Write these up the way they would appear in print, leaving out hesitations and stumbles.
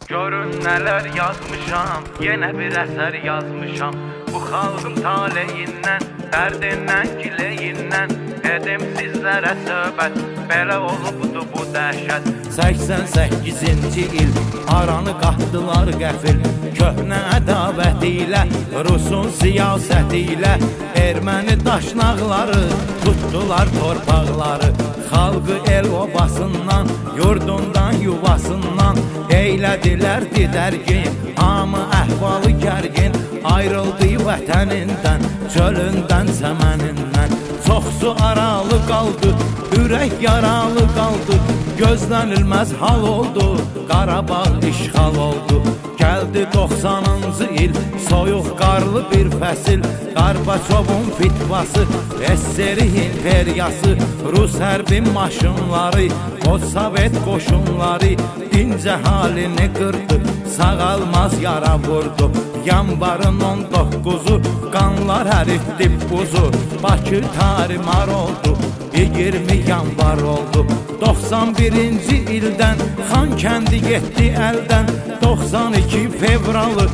Görün neler yazmışam, yine bir eser yazmışam. Bu xalqın taleyindən, dərdindən, gileyindən edim sizlərə söhbət, belə olubdu bu dəhşət. 88-ci il aranı qatdılar qəfil, köhnə ədavət ilə, Rusun siyasəti ilə erməni daşnaqları tutdular torpaqları. Xalqı el obasından, yurdundan, yuvasından eylədilər didərgin, hamı əhvalı gərgin, ayrıldı vətənindən, çölündən, səmənindən. Çoxsu aralı qaldı, ürək yaralı qaldı, gözlənilməz hal oldu, Qarabağ işğal oldu. Gəldi 90-cı il, soyuq qarlı bir fəsil, Qarbaçovun fitvası, SSR imperiyası, Rus hərbi maşınları, o Sovet qoşunları dinc əhalini qırdı, sağalmaz yara vurdu. Yanvarın 19'u qanlar əritdi buzu, Bakı tarimar oldu, 20 yanvar oldu. 91-ci ildən Xankəndi getdi əldən, 92 fevralı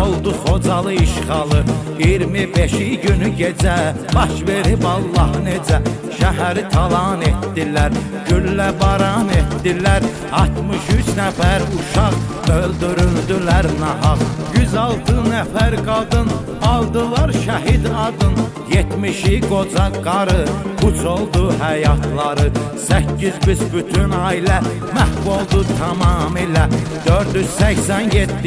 oldu Xocalı işğalı. 25-i günü gecə baş verib Allah necə, şəhəri talan etdilər, güllə baran etdilər. 63 nəfər uşaq öldürüldülər nahaq, 106 nəfər qadın aldılar şəhid adın. 70'i qoca qarı puç oldu həyatları, 8 büsbütün ailə məhv oldu tamamilə. 487